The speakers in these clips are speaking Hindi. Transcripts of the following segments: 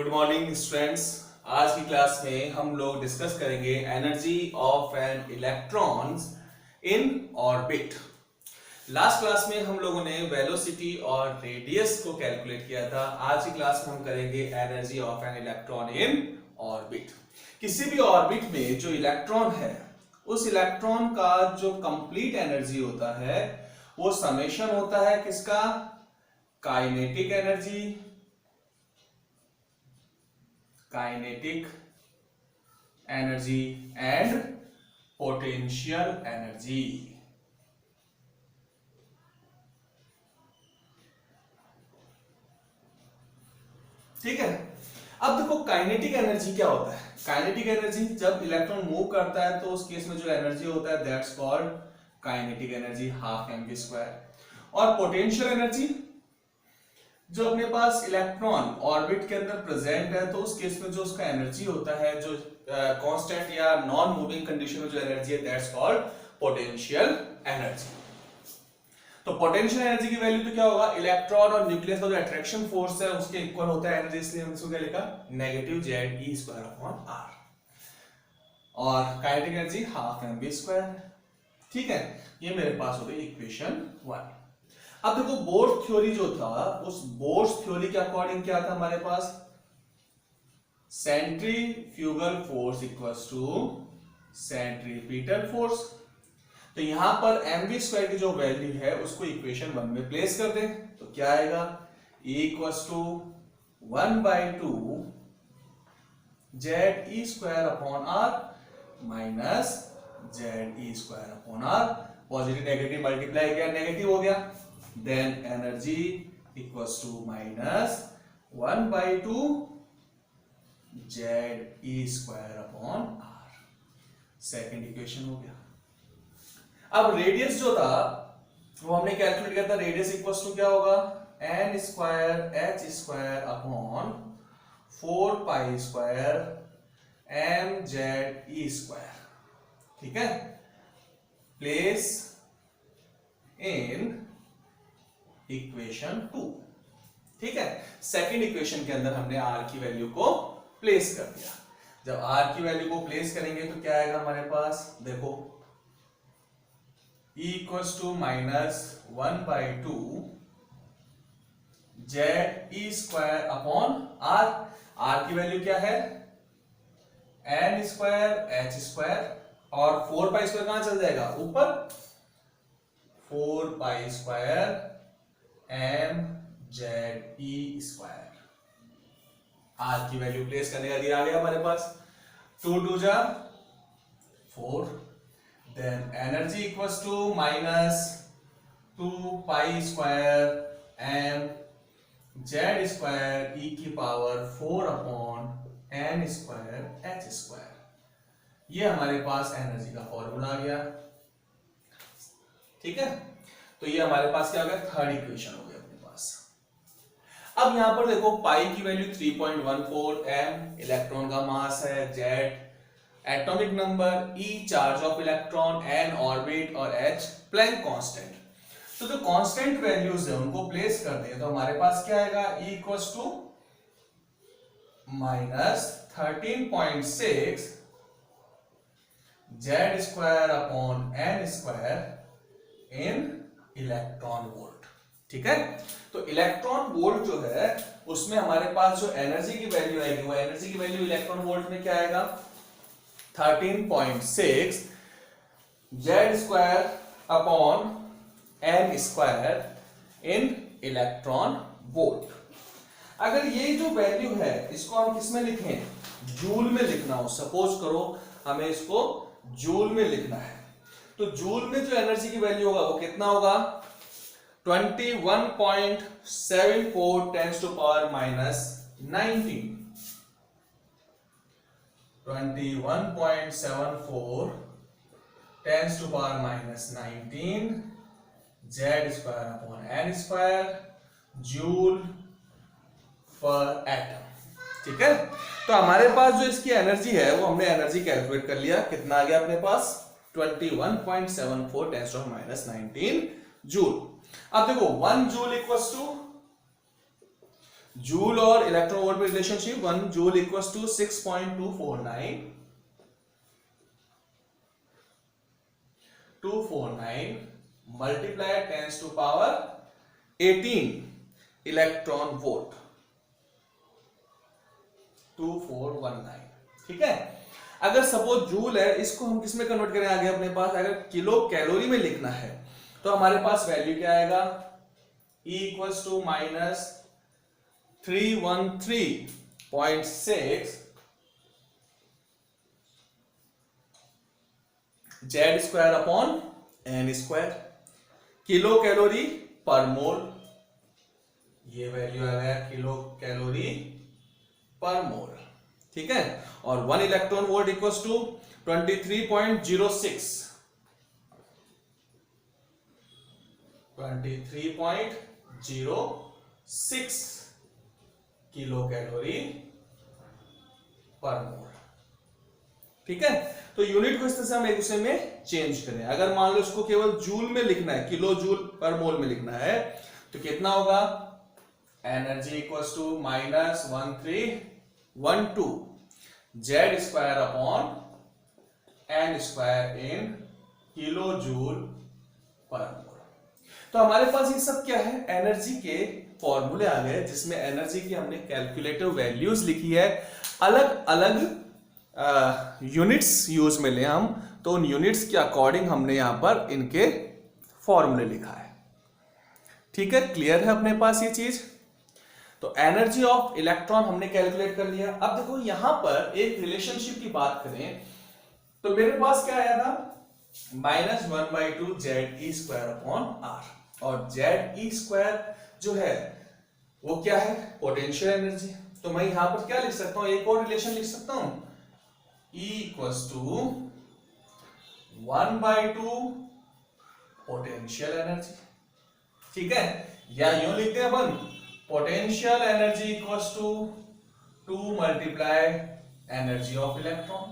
Good morning students. आज की क्लास में हम लोग डिस्कस करेंगे energy of an electrons in orbit. Last class में हम लोगों ने वेलोसिटी और रेडियस को कैलकुलेट किया था। आज की क्लास में हम करेंगे energy of an electron in orbit. किसी भी ऑर्बिट में जो इलेक्ट्रॉन है उस इलेक्ट्रॉन का जो कंप्लीट एनर्जी होता है वो समेशन होता है किसका? Kinetic energy, kinetic energy and potential energy. ठीक है। अब देखो काइनेटिक एनर्जी क्या होता है। काइनेटिक एनर्जी जब इलेक्ट्रॉन मूव करता है तो उस केस में जो एनर्जी होता है that's called kinetic energy, half mv²। और पोटेंशियल एनर्जी जो अपने पास इलेक्ट्रॉन ऑर्बिट के अंदर प्रेजेंट है तो उस केस में जो उसका एनर्जी होता है, जो कांस्टेंट या नॉन मूविंग कंडीशन में जो एनर्जी है दैट्स कॉल्ड पोटेंशियल एनर्जी। तो पोटेंशियल एनर्जी की वैल्यू तो क्या होगा? इलेक्ट्रॉन और न्यूक्लियस का जो अट्रैक्शन फोर्स है उसके इक्वल होता है एनर्जी, इसलिए हमने इसको क्या लिखा? -ZE²/R। और काइनेटिक एनर्जी हाफ mv²। ठीक है, ये मेरे पास हो गई इक्वेशन 1। अब देखो बोर्स थ्योरी जो था, उस बोर्स थ्योरी के अकॉर्डिंग क्या था हमारे पास? Centrifugal force equals to centripetal force. तो यहां पर mv² की जो वैल्यू है उसको इक्वेशन 1 में प्लेस कर दें तो क्या आएगा? E equals to 1/2 ZE²/R minus ZE²/R। Positive negative multiply किया, नेगेटिव हो गया। Then energy equals to -1/2 ZE²/R। Second equation हो गया। अब रेडियस जो था वो हमने कैलकुलेट किया था। रेडियस इक्वल्स टू क्या होगा? n²h² mze²। ठीक है, प्लेस इन इक्वेशन 2। ठीक है, सेकंड इक्वेशन के अंदर हमने r की वैल्यू को प्लेस कर दिया। जब r की वैल्यू को प्लेस करेंगे तो क्या आएगा हमारे पास? देखो E equals to -1/2 ZE²/R। r की वैल्यू क्या है? n²h² और 4π² कहां चल जाएगा? ऊपर। 4π² mze²। r की वैल्यू प्लेस करने का दिया आ गया हमारे पास। 2 2 जा 4। Then energy equals to -2π² mz² e⁴n²h²। ये हमारे पास एनर्जी का फॉर्मूला आ गया। ठीक है, तो ये हमारे पास क्या हो गया? थर्ड इक्वेशन हो गया अपने पास। अब यहां पर देखो पाई की वैल्यू 3.14 m, इलेक्ट्रॉन का मास है z, atomic number e, charge of electron, n orbit और h प्लैंक कांस्टेंट। तो जो कांस्टेंट वैल्यूज है उनको प्लेस कर दें तो हमारे पास क्या आएगा? E equals to -13.6 Z²/n² in electron volt. ठीक है, तो इलेक्ट्रॉन वोल्ट जो है उसमें हमारे पास जो एनर्जी की वैल्यू आएगी वो एनर्जी की वैल्यू इलेक्ट्रॉन वोल्ट में क्या आएगा? 13.6 Z²/n² इन इलेक्ट्रॉन वोल्ट। अगर ये जो वैल्यू है इसको हम किस में लिखें? जूल में लिखना हो। सपोज करो हमें इसको जूल में लिखना है तो जूल में जो एनर्जी की वैल्यू होगा वो कितना होगा? 21.74 10⁻⁻⁹ 21.74 10⁻⁻⁹ Z²/n² जूल पर एटम। ठीक है, तो हमारे पास जो इसकी एनर्जी है वो हमने एनर्जी कैलकुलेट कर लिया। कितना आ गया अपने पास? 21.74 10⁻⁻⁹ जूल। अब देखो 1 जूल इक्वल्स टू जूल और इलेक्ट्रॉन वोल्ट में relationship 1 joule equals to 6.249 multiply 10 to power 18 electron volt 2419। ठीक है, अगर सपोज जूल है, इसको हम किस में कन्वर्ट करें आगे अपने पास, अगर किलो कैलोरी में लिखना है तो हमारे पास वैल्यू क्या आएगा, E equals to minus 313.6 Z square upon N square, kilocalorie per mole, ये वैल्यू आ गया किलो कैलोरी पर मोल। ठीक है, और 1 electron volt equals to 23.06 kilocalorie per mole. ठीक है, तो यूनिट को इस तरह से हम एक दूसरे में चेंज करें। अगर मान लो इसको केवल जूल में लिखना है, किलो जूल पर मोल में लिखना है, तो कितना होगा, energy equals to minus 1312 Z square upon N square in kilo joule per mole. तो हमारे पास ये सब क्या है, एनर्जी के फॉर्मूले आ गए, जिसमें एनर्जी की हमने कैलकुलेटिव वैल्यूज लिखी है, अलग अलग यूनिट्स यूज में ले हम, तो उन यूनिट्स के अकॉर्डिंग हमने यहां पर इनके फॉर्मूले लिखा है। ठीक है, क्लियर है अपने पास ये चीज। तो एनर्जी ऑफ इलेक्ट्रॉन हमने कैलकुलेट कर लिया। अब देखो यहां पर एक रिलेशनशिप की बात करें तो मेरे पास क्या आया था, -1/2 Z E square upon R, और जेड ई स्क्वायर जो है वो क्या है, पोटेंशियल एनर्जी। तो मैं यहां पर क्या लिख सकता हूं, एक और रिलेशन लिख सकता हूं, E equals to 1/2 potential energy. ठीक है, या यूं लिखते हैं अपन, potential energy equals to 2 multiply energy of electron.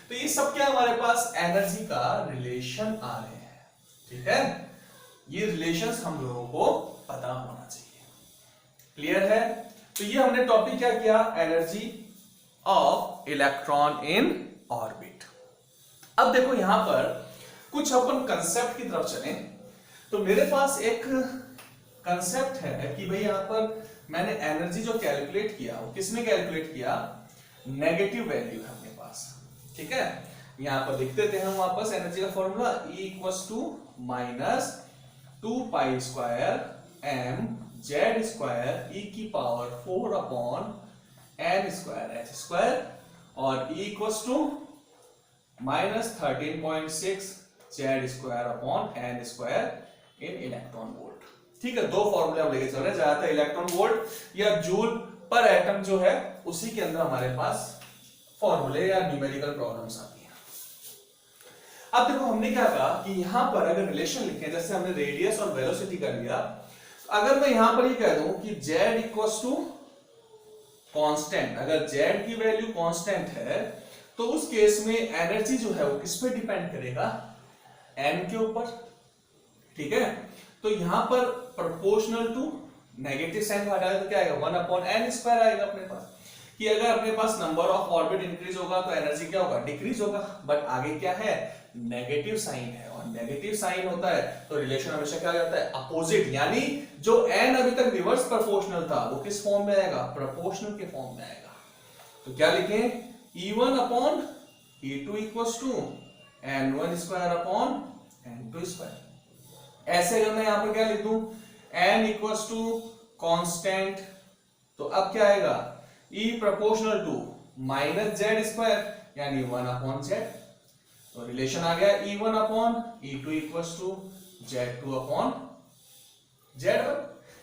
तो ये सब क्या हमारे पास एनर्जी का रिलेशन आ रहे हैं। ठीक है, ये रिलेशंस हम लोगों को पता होना चाहिए। क्लियर है, तो ये हमने टॉपिक क्या किया, energy of electron in orbit. अब देखो यहां पर कुछ अपन कंसेप्ट की तरफ चलें, तो मेरे पास एक कंसेप्ट है कि भाई यहां पर मैंने एनर्जी जो कैलकुलेट किया वो किसमें कैलकुलेट किया, नेगेटिव वैल्यू है अपने पास। ठीक है, यहां पर लिख देते हैं हम वापस एनर्जी का formula, E equals to minus 2 pi square M Z square E की power 4 upon N square H square, और E equals to minus 13.6 Z square upon N square in electron volt. ठीक है, दो फॉर्मूले हम लेके चल रहे हैं, ज्यादातर इलेक्ट्रॉन वोल्ट या जूल पर एटम जो है उसी के अंदर हमारे पास फॉर्मूले या न्यूमेरिकल प्रॉब्लम्स आती हैं। अब देखो हमने क्या कहा कि यहां पर अगर रिलेशन लिखें, जैसे हमने रेडियस और वेलोसिटी कर लिया, अगर मैं यहां पर ये कह दूं कि z इक्वल्स टू कांस्टेंट, अगर z की वैल्यू कांस्टेंट है तो उस केस में एनर्जी जो है वो किस पे डिपेंड करेगा, n के ऊपर। ठीक है, तो यहां पर प्रोपोर्शनल टू नेगेटिव साइन हटाए तो क्या आएगा, 1/n स्क्वायर आएगा अपने पास, कि अगर अपने पास नंबर ऑफ ऑर्बिट इंक्रीज होगा तो एनर्जी क्या होगा, डिक्रीज होगा। बट आगे क्या है, नेगेटिव साइन है, और नेगेटिव साइन होता है तो रिलेशन हमेशा क्या हो जाता है, अपोजिट, यानी जो n अभी तक रिवर्स प्रोपोर्शनल था वो किस फॉर्म में आएगा, प्रोपोर्शनल के फॉर्म में आएगा। तो क्या लिखें, E1 upon E2 equals to n1 square upon n2 square. ऐसे अगर मैं यहां पर क्या लिख दूं, n इक्वल्स टू कांस्टेंट, तो अब क्या आएगा, E proportional to minus Z square यानी 1 अपॉन जेड। तो रिलेशन आ गया E1 upon E2 equals to Z2 upon Z1,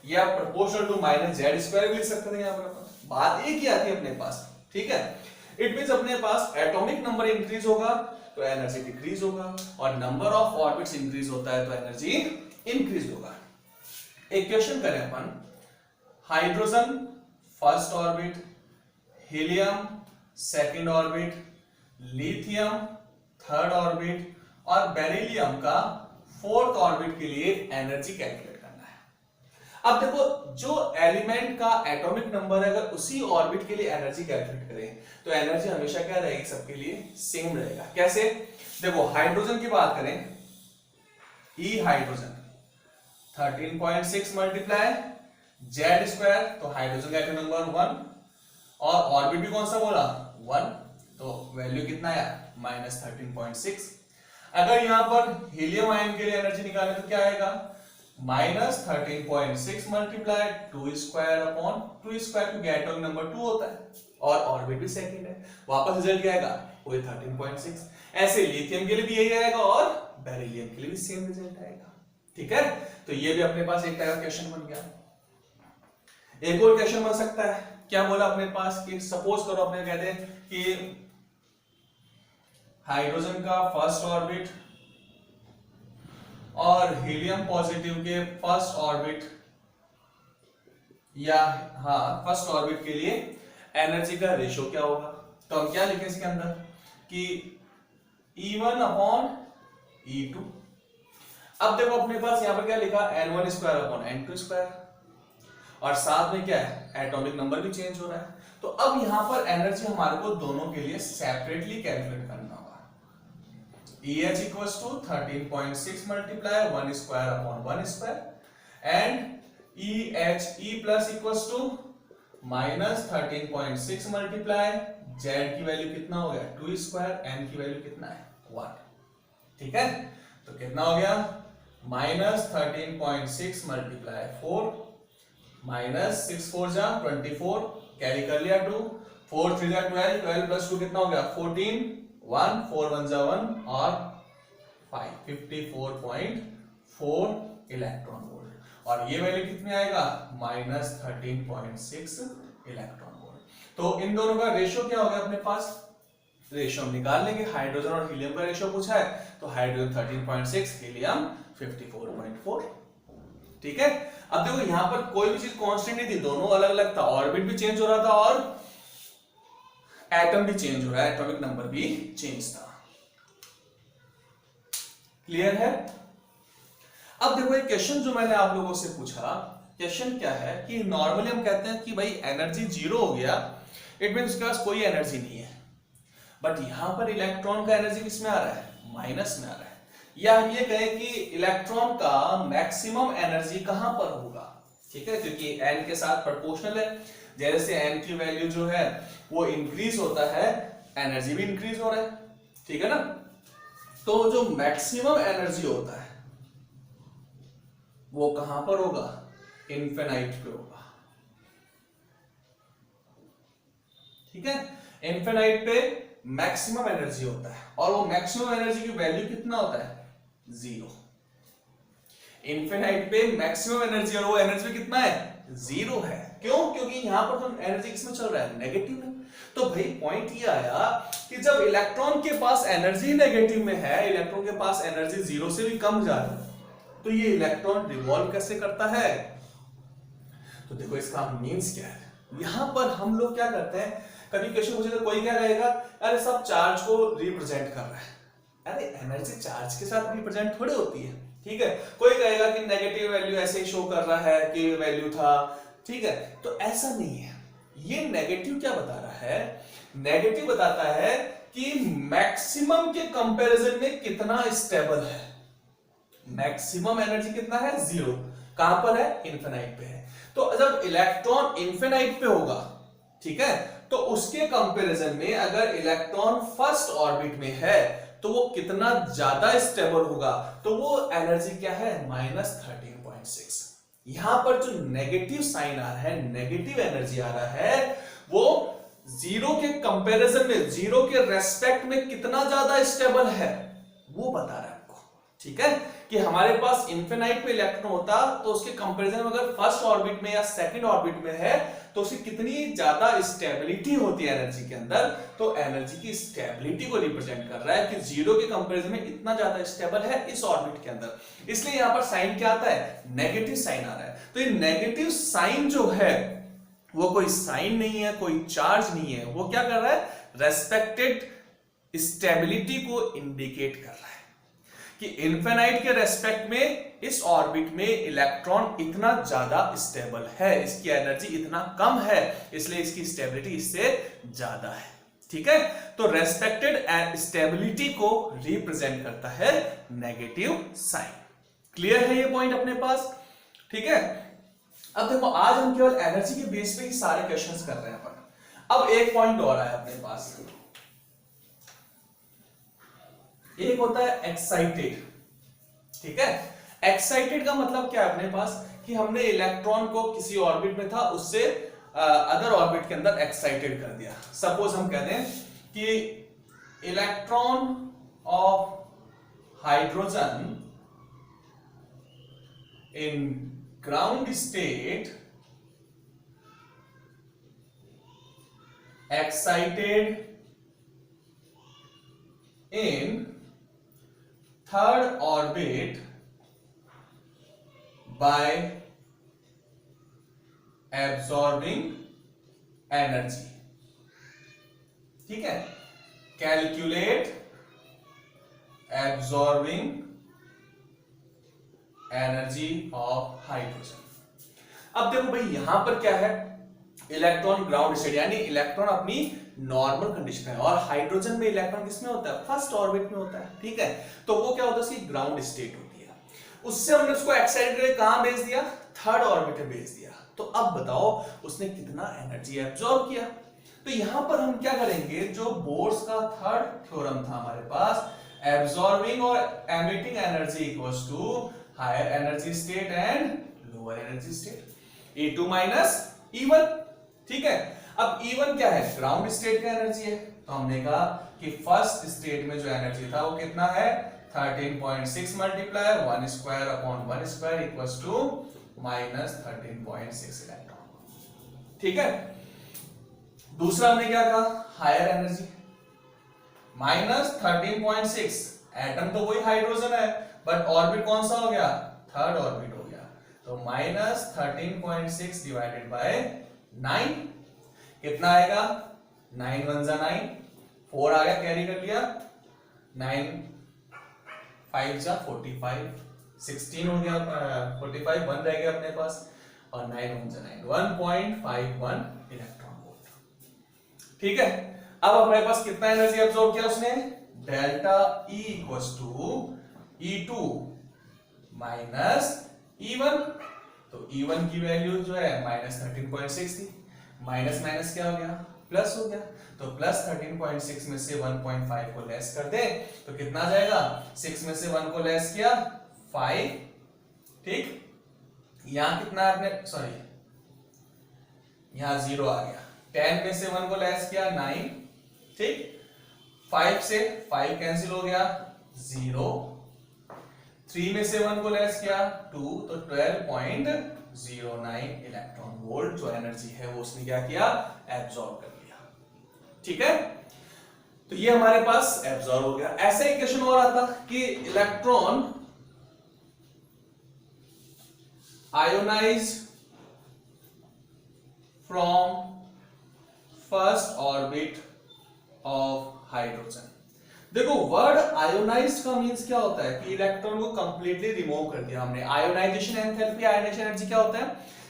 या proportional to minus Z square भी लिख सकते हैं। यहां पर बात एक ही आती है अपने पास। ठीक है, इट मींस अपने पास एटॉमिक नंबर इंक्रीज होगा तो एनर्जी डिक्रीज होगा, और नंबर ऑफ ऑर्बिट्स इंक्रीज होता है तो एनर्जी इंक्रीज होगा। एक क्वेश्चन करें अपन, hydrogen first orbit, helium second orbit, lithium third orbit और बेरिलियम का फोर्थ ऑर्बिट के लिए एनर्जी कैलकुलेट करना है। अब देखो जो एलिमेंट का एटॉमिक नंबर है, अगर उसी ऑर्बिट के लिए एनर्जी कैलकुलेट करें तो एनर्जी हमेशा क्या रहेगी, सबके लिए सेम रहेगा। कैसे? देखो हाइड्रोजन की बात करें, ई हाइड्रोजन 13.6 मल्टीप्लाई जेड स्क्वायर, तो हाइड्रोजन का एटॉमिक नंबर 1 और ऑर्बिट भी कौन सा बोला 1, तो वैल्यू कितना आया -13.6। अगर यहां पर हीलियम आयन के लिए एनर्जी निकालें तो क्या आएगा -13.6 मल्टीप्लाई 2 स्क्वायर अपॉन 2 स्क्वायर, क्योंकि एटॉमिक नंबर 2 होता है और ऑर्बिट भी सेकंड है, वापस रिजल्ट क्या आएगा वही 13.6। ऐसे लिथियम के लिए भी यही आएगा और बेरिलियम के लिए भी सेम रिजल्ट आएगा। ठीक है, तो ये भी अपने पास एक टाइप का क्वेश्चन बन गया। एक और क्वेश्चन बन सकता है, क्या बोला अपने पास कि सपोज करो अपने कहते हैं कि हाइड्रोजन का फर्स्ट ऑर्बिट और हीलियम पॉजिटिव के फर्स्ट ऑर्बिट, या हाँ फर्स्ट ऑर्बिट के लिए एनर्जी का रेशियो क्या होगा, तो हम क्या लिखें इसके अंदर कि E1 अपॉन E2। अब देखो अपने पास यहां पर क्या लिखा N1 square upon N2 square, और साथ में क्या है एटॉमिक नंबर भी चेंज हो रहा है। तो अब यहां पर एनर्जी हमारे को दोनों के लिए सेपरेटली कैलकुलेट करना होगा। EH equals to 13.6 multiply 1 square upon 1 square and EHE plus equals to -13.6 multiply Z की वैल्यू कितना हो गया 2 स्क्वायर, N की वैल्यू कितना है 1। ठीक है, तो कितना हो गया -13.6 मल्टीप्लाई 4 -6 4 जा 24, कैरी कर लिया 2, 4 3 जा 12, 12 प्लस 2 कितना हो गया 14, 1 4 1 जा 1 और 5 54.4 इलेक्ट्रॉन वोल्ट, और ये वैल्यू कितनी आएगा -13.6 इलेक्ट्रॉन वोल्ट। तो इन दोनों का रेशियो क्या हो गया अपने पास, रेशियो हम निकाल लेंगे। हाइड्रोजन और हीलियम का रेशियो पूछा है तो हाइड्रोजन 13.6, हीलियम 54.4। ठीक है, अब देखो यहां पर कोई भी चीज कांस्टेंट नहीं थी, दोनों अलग अलग था, ऑर्बिट भी चेंज हो रहा था और एटम भी चेंज हो रहा है, एटॉमिक नंबर भी चेंज था। क्लियर है? अब देखो एक क्वेश्चन जो मैंने आप लोगों से पूछा, क्वेश्चन क्या है कि नॉर्मली हम कहते हैं कि भाई एनर्जी जीरो हो गया, इट मींस उसके पास कोई एनर्जी नहीं है, बट यहां पर इलेक्ट्रॉन का एनर्जी किस में आ रहा है माइनस में आ रहा है, या हम ये कहें कि इलेक्ट्रॉन का मैक्सिमम एनर्जी कहां पर होगा। ठीक है, क्योंकि n के साथ प्रोपोर्शनल है, जैसे n की वैल्यू जो है वो इंक्रीज होता है, एनर्जी भी इंक्रीज हो रहा है। ठीक है ना, तो जो मैक्सिमम एनर्जी होता है वो कहां पर होगा, इन्फिनाइट पे होगा। ठीक है, इन्फिनाइट पे मैक्सिमम एनर्जी होता है, और वो मैक्सिमम एनर्जी की वैल्यू कितना होता है 0। इन्फिनाइट पे मैक्सिमम एनर्जी और वो एनर्जी कितना है 0 है। क्यों? क्योंकि यहां पर तो एनर्जी किसमें चल रहा है नेगेटिव में। तो भाई पॉइंट ये आया कि जब इलेक्ट्रॉन के पास एनर्जी नेगेटिव में है, इलेक्ट्रॉन के पास एनर्जी 0 से भी कम जा रही है, तो ये इलेक्ट्रॉन रिवॉल्व कैसे करता है। तो देखो इसका मींस क्या है, यहां पर हम लोग क्या करते हैं, कभी क्वेश्चन पूछे तो कोई क्या कहेगा अरे सब चार्ज को रिप्रेजेंट कर रहा है, अरे एनर्जी चार्ज के साथ रिप्रेजेंट थोड़ी होती है। ठीक है, कोई कहेगा कि नेगेटिव वैल्यू ऐसे शो कर रहा है कि वैल्यू था। ठीक है, तो ऐसा नहीं है, ये नेगेटिव क्या बता रहा है, नेगेटिव बताता है कि मैक्सिमम के कंपैरिजन में कितना स्टेबल है। मैक्सिमम एनर्जी कितना है 0, कहां पर है इन्फिनाइट पे है। तो जब इलेक्ट्रॉन इन्फिनाइट पे होगा, ठीक है, तो उसके कंपैरिजन में अगर इलेक्ट्रॉन फर्स्ट ऑर्बिट में है तो वो कितना ज्यादा स्टेबल होगा, तो वो एनर्जी क्या है -13.6। यहां पर जो नेगेटिव साइन आ रहा है, नेगेटिव एनर्जी आ रहा है, वो 0 के कंपैरिजन में, 0 के रेस्पेक्ट में कितना ज्यादा स्टेबल है वो बता रहा है आपको। ठीक है, कि हमारे पास इन्फिनाइट पे इलेक्ट्रॉन होता तो उसके कंपैरिजन में अगर फर्स्ट ऑर्बिट में या सेकंड ऑर्बिट में है तो उसकी कितनी ज्यादा स्टेबिलिटी होती है एनर्जी के अंदर। तो एनर्जी की स्टेबिलिटी को रिप्रेजेंट कर रहा है कि 0 के कंपैरिजन में इतना ज्यादा स्टेबल है इस ऑर्बिट के अंदर, इसलिए यहां पर साइन क्या आता है नेगेटिव साइन आ रहा है। तो ये नेगेटिव साइन जो है वो कोई साइन नहीं है, कोई चार्ज नहीं है, वो क्या कर रहा है रेस्पेक्टेड स्टेबिलिटी को इंडिकेट कर रहा है कि इन्फिनाइट के रेस्पेक्ट में इस ऑर्बिट में इलेक्ट्रॉन इतना ज्यादा स्टेबल है, इसकी एनर्जी इतना कम है, इसलिए इसकी स्टेबिलिटी इससे ज्यादा है। ठीक है, तो रेस्पेक्टेड स्टेबिलिटी को रिप्रेजेंट करता है नेगेटिव साइन। क्लियर है ये पॉइंट अपने पास? ठीक है, अब देखो आज हम केवल एनर्जी के बेस पे ही सारे क्वेश्चंस कर रहे हैं अपन। अब एक पॉइंट और आया अपने पास, एक होता है एक्साइटेड। ठीक है, एक्साइटेड का मतलब क्या है अपने पास कि हमने इलेक्ट्रॉन को किसी ऑर्बिट में था उससे अदर ऑर्बिट के अंदर एक्साइटेड कर दिया। सपोज हम कहते हैं कि electron of hydrogen in ground state excited in third orbit by absorbing energy। ठीक है, calculate absorbing energy of hydrogen. अब देखो भाई यहां पर क्या है, इलेक्ट्रॉन ग्राउंड स्टेट यानी इलेक्ट्रॉन अपनी नॉर्मल कंडीशन है, और हाइड्रोजन में इलेक्ट्रॉन किसमें होता है? फर्स्ट ऑर्बिट में होता है। ठीक है, तो वो क्या होता है, उसकी ग्राउंड स्टेट होती है। उससे हमने उसको एक्साइटेड करके कहां भेज दिया? थर्ड ऑर्बिट में भेज दिया। तो अब बताओ उसने कितना एनर्जी एब्जॉर्ब किया। तो यहां पर हम क्या करेंगे, जो बोर्स का थर्ड थ्योरम था हमारे पास, एब्जॉर्बिंग और emitting energy equals to higher energy state and lower energy state, E2 minus E1। ठीक है, अब E1 क्या है? ग्राउंड स्टेट का एनर्जी है। तो हमने कहा कि फर्स्ट स्टेट में जो एनर्जी था वो कितना है? 13.6 multiply 1 square upon 1 square equals to minus 13.6 electron. ठीक है, दूसरा हमने क्या कहा? हायर एनर्जी माइनस 13.6, एटम तो वही हाइड्रोजन है बट ऑर्बिट कौन सा हो गया? थर्ड ऑर्बिट हो गया। तो माइनस 13.6 डिवाइडेड बाय 9 कितना आएगा? 9 1 जा 9, 4 आ गया, कैरी कर लिया, 9 5 जा 45, 16 हो गया, 45 1 रह गया अपने पास, और 9 1 जा 9, 1.51 इलेक्ट्रॉन वोल्ट। ठीक है, अब हमारे पास कितना एनर्जी एब्जॉर्ब किया उसने? Delta E equals to E2 minus E1। तो E1 की वैल्यू जो है माइनस 13.6 थी, माइनस माइनस क्या हो गया? प्लस हो गया। तो प्लस 13.6 में से 1.5 को लेस कर दे तो कितना आ जाएगा? 6 में से 1 को लेस किया 5। ठीक, यहां कितना आपने, सॉरी यहां 0 आ गया। 10 में से 1 को लेस किया 9। ठीक, 5 से 5 कैंसिल हो गया 0, 3 में से 1 को लेस किया 2, तो 12.09 इलेक्ट्रॉन वोल्ट जो एनर्जी है वो उसने क्या किया? एब्जॉर्ब कर लिया। ठीक है, तो ये हमारे पास एब्जॉर्ब हो गया। ऐसा ही क्वेश्चन और आता कि electron ionize from first orbit of hydrogen. देखो वर्ड आयोनाइज्ड का मींस क्या होता है कि इलेक्ट्रॉन को कंप्लीटली रिमूव कर दिया हमने। आयोनाइजेशन एंथैल्पी, आयोनाइजेशन एनर्जी क्या होता है?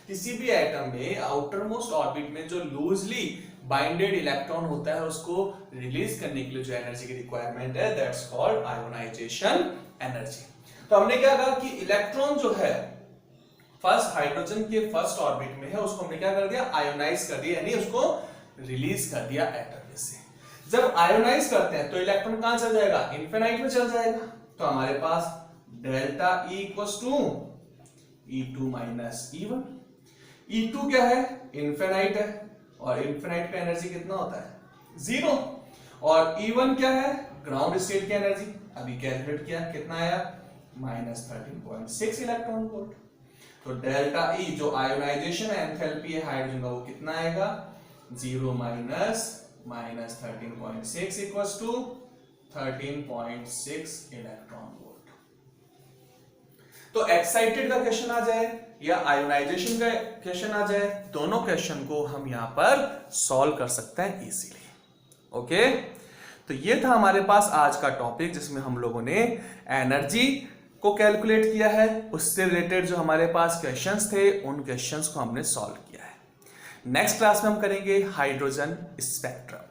किसी भी एटम में आउटर मोस्ट ऑर्बिट में जो लूजली बाइंडेड इलेक्ट्रॉन होता है उसको रिलीज करने के लिए जो एनर्जी की रिक्वायरमेंट है दैट्स कॉल्ड आयोनाइजेशन एनर्जी। तो हमने क्या कहा कि इलेक्ट्रॉन जो है फर्स्ट हाइड्रोजन के फर्स्ट ऑर्बिट में है, उसको हमने क्या कर दिया? आयोनाइज कर दिया, यानी उसको रिलीज कर दिया एटम में से। जब आयोनाइज करते हैं तो इलेक्ट्रॉन कहां चल जाएगा? इन्फिनाइट में चल जाएगा। तो हमारे पास delta E equals to E2 minus E1। E2 क्या है? इन्फिनाइट है, और इन्फिनाइट का एनर्जी कितना होता है? 0। और E1 क्या है? ग्राउंड स्टेट की एनर्जी, अभी कैलकुलेट किया, कितना आया? Minus 13.6 electron volt. तो डेल्टा E जो आयोनाइजेशन एंथैल्पी है हाइड्रोजन का वो कितना आएगा? 0 minus 13.6 equals to 13.6 electron volt. तो एक्साइटेड का क्वेश्चन आ जाए या आयोनाइजेशन का क्वेश्चन आ जाए, दोनों क्वेश्चन को हम यहां पर सॉल्व कर सकते हैं इजीली। ओके, तो ये था हमारे पास आज का टॉपिक, जिसमें हम लोगों ने एनर्जी को कैलकुलेट किया है, उससे रिलेटेड जो हमारे पास क्वेश्चंस थे उन क्वेश्चंस को हमने सॉल्व किया है। नेक्स्ट क्लास में हम करेंगे हाइड्रोजन स्पेक्ट्रम।